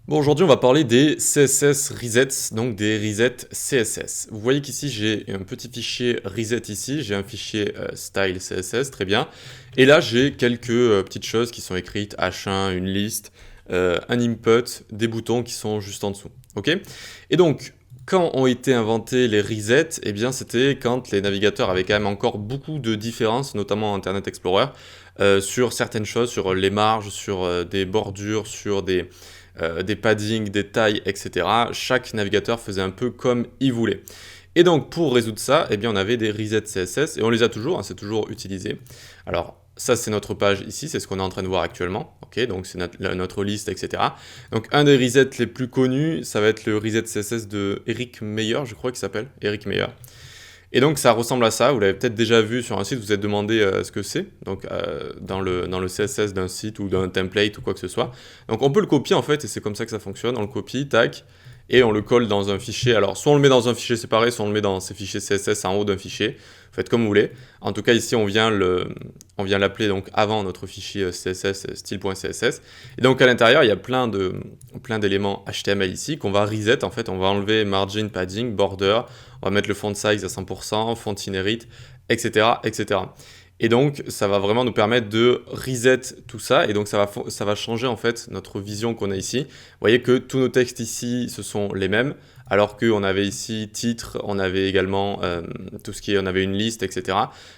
Bon, aujourd'hui, on va parler des CSS resets, donc des resets CSS. Vous voyez qu'ici, j'ai un petit fichier reset ici, j'ai un fichier style CSS, très bien. Et là, j'ai quelques petites choses qui sont écrites, H1, une liste, un input, des boutons qui sont juste en dessous. Ok. Et donc, quand ont été inventés les resets, eh bien, c'était quand les navigateurs avaient quand même encore beaucoup de différences, notamment Internet Explorer, sur certaines choses, sur les marges, sur des bordures, sur des paddings, des tailles, etc. Chaque navigateur faisait un peu comme il voulait. Et donc pour résoudre ça, eh bien, on avait des resets CSS et on les a toujours, hein, c'est toujours utilisé. Alors ça c'est notre page ici, c'est ce qu'on est en train de voir actuellement. Ok, donc c'est notre liste, etc. Donc un des resets les plus connus, ça va être le reset CSS de Eric Meyer, je crois qu'il s'appelle, Eric Meyer. Et donc ça ressemble à ça, vous l'avez peut-être déjà vu sur un site, vous vous êtes demandé ce que c'est, donc dans le CSS d'un site ou d'un template ou quoi que ce soit. Donc on peut le copier en fait, et c'est comme ça que ça fonctionne, on le copie, tac, et on le colle dans un fichier. Alors soit on le met dans un fichier séparé, soit on le met dans ces fichiers CSS en haut d'un fichier, faites comme vous voulez. En tout cas ici on vient l'appeler donc avant notre fichier CSS style.css. Et donc à l'intérieur il y a plein d'éléments HTML ici qu'on va reset, en fait on va enlever margin, padding, border, on va mettre le font size à 100%, font inherit, etc., etc. Et donc, ça va vraiment nous permettre de reset tout ça, et donc ça va changer en fait notre vision qu'on a ici. Vous voyez que tous nos textes ici, ce sont les mêmes, alors qu'on avait ici titre, on avait également tout ce qui est, on avait une liste, etc.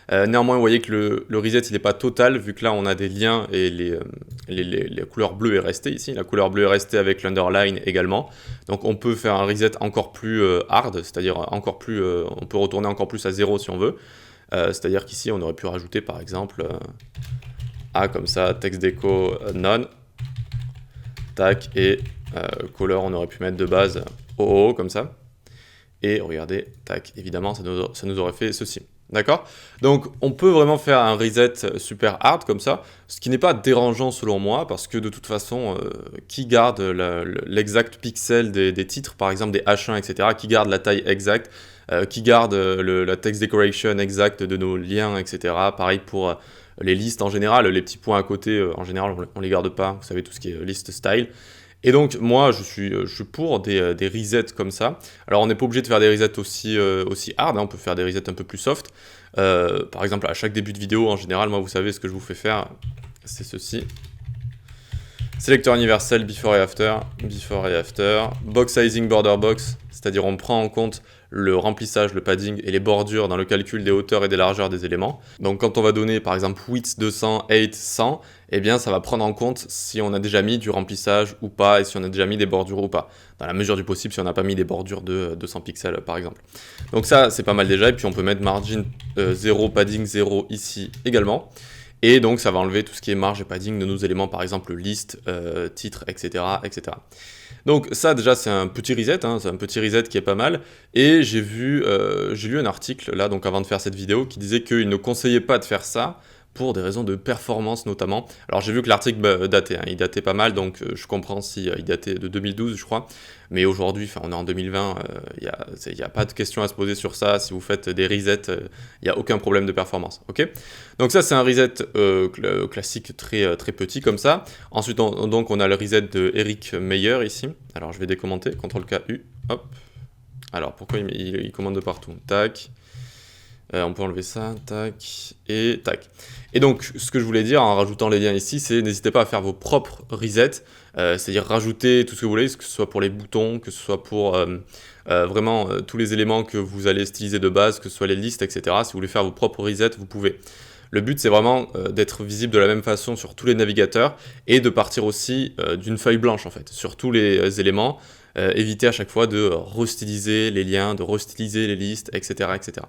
Néanmoins, vous voyez que le reset, il n'est pas total, vu que là, on a des liens et les couleurs bleues est restée ici. La couleur bleue est restée avec l'underline également. Donc, on peut faire un reset encore plus hard, c'est-à-dire encore plus, on peut retourner encore plus à 0 si on veut. C'est-à-dire qu'ici, on aurait pu rajouter par exemple A comme ça, texte déco none, tac, et color, on aurait pu mettre de base OO comme ça. Et regardez, tac, évidemment, ça nous aurait fait ceci. D'accord? Donc, on peut vraiment faire un reset super hard comme ça, ce qui n'est pas dérangeant selon moi, parce que de toute façon, qui garde l'exact pixel des titres, par exemple des H1, etc., qui garde la taille exacte, qui garde la text decoration exacte de nos liens, etc. Pareil pour les listes en général, les petits points à côté, en général, on les garde pas, vous savez, tout ce qui est list style. Et donc, moi, je suis pour des resets comme ça. Alors, on n'est pas obligé de faire des resets aussi hard, hein, on peut faire des resets un peu plus soft. Par exemple, à chaque début de vidéo, en général, moi, vous savez, ce que je vous fais faire, c'est ceci. Sélecteur universel before et after, box sizing border box, c'est-à-dire on prend en compte le remplissage, le padding et les bordures dans le calcul des hauteurs et des largeurs des éléments. Donc quand on va donner par exemple width 200, height 100, eh bien ça va prendre en compte si on a déjà mis du remplissage ou pas et si on a déjà mis des bordures ou pas. Dans la mesure du possible si on n'a pas mis des bordures de 200 pixels par exemple. Donc ça c'est pas mal déjà, et puis on peut mettre margin 0, padding 0 ici également. Et donc ça va enlever tout ce qui est marge et padding de nos éléments, par exemple liste, titre, etc., etc. Donc ça déjà c'est un petit reset, hein, c'est un petit reset qui est pas mal. Et j'ai lu un article là, donc avant de faire cette vidéo, qui disait qu'il ne conseillait pas de faire ça pour des raisons de performance notamment. Alors j'ai vu que l'article datait, hein, il datait pas mal, donc je comprends si il datait de 2012 je crois. Mais aujourd'hui, on est en 2020, il n'y a pas de question à se poser sur ça. Si vous faites des resets, il n'y a aucun problème de performance. Ok. Donc ça, c'est un reset classique très petit comme ça. Ensuite, donc, on a le reset de Eric Meyer ici. Alors, je vais décommenter, CTRL-K-U, hop. Alors, pourquoi il commande de partout? Tac. On peut enlever ça, tac, et tac. Et donc, ce que je voulais dire en rajoutant les liens ici, c'est n'hésitez pas à faire vos propres resets, c'est-à-dire rajouter tout ce que vous voulez, que ce soit pour les boutons, que ce soit pour vraiment tous les éléments que vous allez styliser de base, que ce soit les listes, etc. Si vous voulez faire vos propres resets, vous pouvez. Le but, c'est vraiment d'être visible de la même façon sur tous les navigateurs et de partir aussi d'une feuille blanche, en fait, sur tous les éléments. Éviter à chaque fois de restyliser les liens, de restyliser les listes, etc., etc.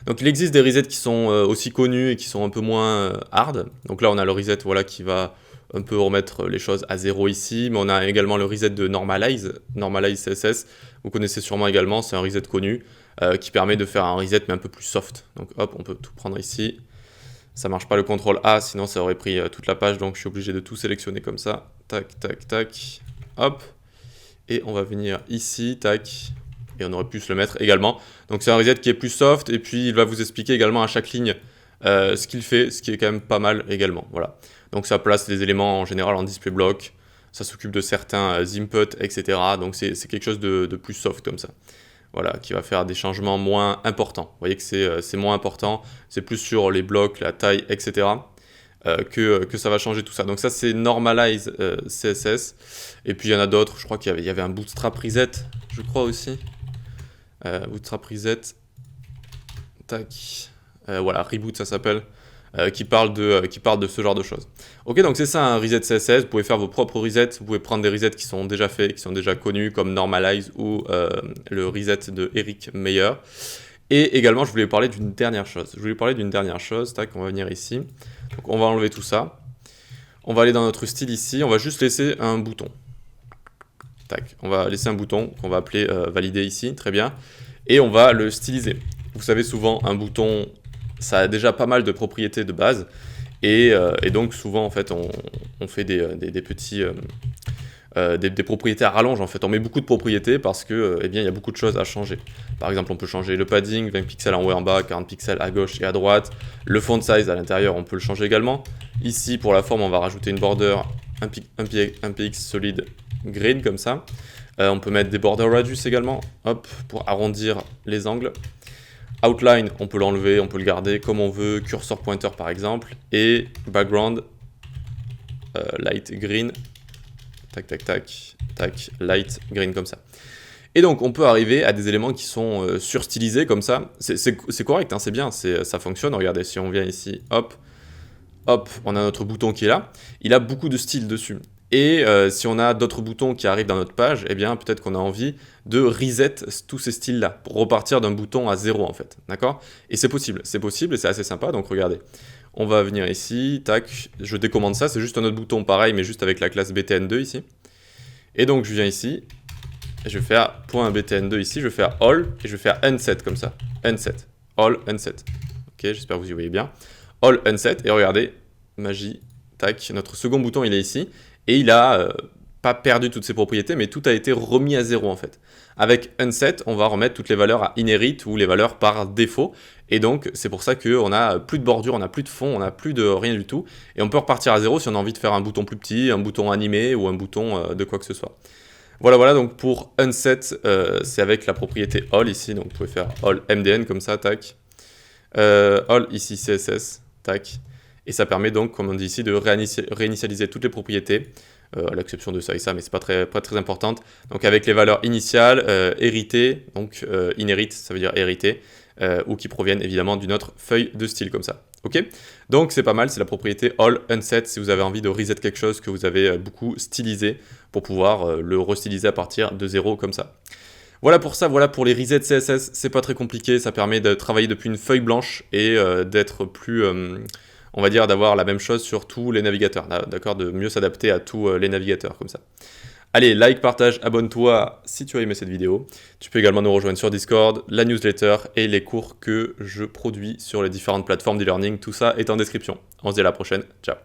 Donc il existe des resets qui sont aussi connus et qui sont un peu moins hard. Donc là on a le reset voilà, qui va un peu remettre les choses à 0 ici, mais on a également le reset de Normalize CSS, vous connaissez sûrement également, c'est un reset connu qui permet de faire un reset mais un peu plus soft. Donc hop, on peut tout prendre ici. Ça marche pas le CTRL A, sinon ça aurait pris toute la page, donc je suis obligé de tout sélectionner comme ça. Tac, tac, tac, hop. Et on va venir ici, tac, et on aurait pu se le mettre également. Donc c'est un reset qui est plus soft, et puis il va vous expliquer également à chaque ligne ce qu'il fait, ce qui est quand même pas mal également. Voilà. Donc ça place les éléments en général en display block, ça s'occupe de certains inputs, etc. Donc c'est quelque chose de plus soft comme ça. Voilà, qui va faire des changements moins importants. Vous voyez que c'est moins important, c'est plus sur les blocs, la taille, etc. Que ça va changer tout ça. Donc ça c'est Normalize CSS. Et puis il y en a d'autres, je crois qu'il y avait un Bootstrap Reset, je crois aussi. Bootstrap Reset. Tac. Voilà, Reboot ça s'appelle. Qui parle de ce genre de choses. Ok, donc c'est ça un reset CSS, vous pouvez faire vos propres resets, vous pouvez prendre des resets qui sont déjà faits, qui sont déjà connus, comme Normalize ou le reset de Eric Meyer. Et également, je voulais parler d'une dernière chose. Tac, on va venir ici. Donc on va enlever tout ça. On va aller dans notre style ici, on va juste laisser un bouton. Tac, on va laisser un bouton qu'on va appeler valider ici, très bien. Et on va le styliser. Vous savez, souvent, un bouton, ça a déjà pas mal de propriétés de base. Et donc, souvent, en fait, on fait des petits... des propriétés à rallonge, en fait. On met beaucoup de propriétés parce que, eh bien, il y a beaucoup de choses à changer. Par exemple, on peut changer le padding, 20 pixels en haut et en bas, 40 pixels à gauche et à droite. Le font size à l'intérieur, on peut le changer également. Ici, pour la forme, on va rajouter une border, un px solide green, comme ça. On peut mettre des border radius également, hop, pour arrondir les angles. Outline, on peut l'enlever, on peut le garder comme on veut, cursor pointer par exemple, et background, light green, tac, tac, tac, tac, light green comme ça. Et donc on peut arriver à des éléments qui sont surstylisés comme ça, c'est correct, hein, c'est bien, ça fonctionne, regardez, si on vient ici, hop, hop, on a notre bouton qui est là, il a beaucoup de styles dessus. Et si on a d'autres boutons qui arrivent dans notre page, eh bien peut-être qu'on a envie de reset tous ces styles-là, pour repartir d'un bouton à 0 en fait, d'accord? Et c'est possible et c'est assez sympa, donc regardez. On va venir ici, tac, je décommande ça, c'est juste un autre bouton pareil, mais juste avec la classe btn2 ici. Et donc je viens ici, et je vais faire .btn2 ici, je vais faire all, et je vais faire unset comme ça, unset, all, unset. Ok, j'espère que vous y voyez bien. All, unset, et regardez, magie, tac, notre second bouton il est ici. Et il a pas perdu toutes ses propriétés, mais tout a été remis à 0 en fait. Avec unset, on va remettre toutes les valeurs à inherit ou les valeurs par défaut. Et donc, c'est pour ça qu'on n'a plus de bordure, on n'a plus de fond, on n'a plus de rien du tout. Et on peut repartir à 0 si on a envie de faire un bouton plus petit, un bouton animé ou un bouton de quoi que ce soit. Voilà, donc pour unset, c'est avec la propriété all ici. Donc vous pouvez faire all mdn comme ça, tac. All ici css, tac. Et ça permet donc, comme on dit ici, de réinitialiser toutes les propriétés, à l'exception de ça et ça, mais c'est pas très importante. Donc avec les valeurs initiales, héritées, donc inherit, ça veut dire hérité, ou qui proviennent évidemment d'une autre feuille de style comme ça. Ok? Donc c'est pas mal, c'est la propriété all unset si vous avez envie de reset quelque chose que vous avez beaucoup stylisé pour pouvoir le restyliser à partir de 0 comme ça. Voilà pour ça, voilà pour les resets CSS, c'est pas très compliqué, ça permet de travailler depuis une feuille blanche et d'être plus... on va dire d'avoir la même chose sur tous les navigateurs, d'accord, de mieux s'adapter à tous les navigateurs comme ça. Allez, like, partage, abonne-toi si tu as aimé cette vidéo. Tu peux également nous rejoindre sur Discord, la newsletter et les cours que je produis sur les différentes plateformes d'e-learning. Tout ça est en description. On se dit à la prochaine. Ciao.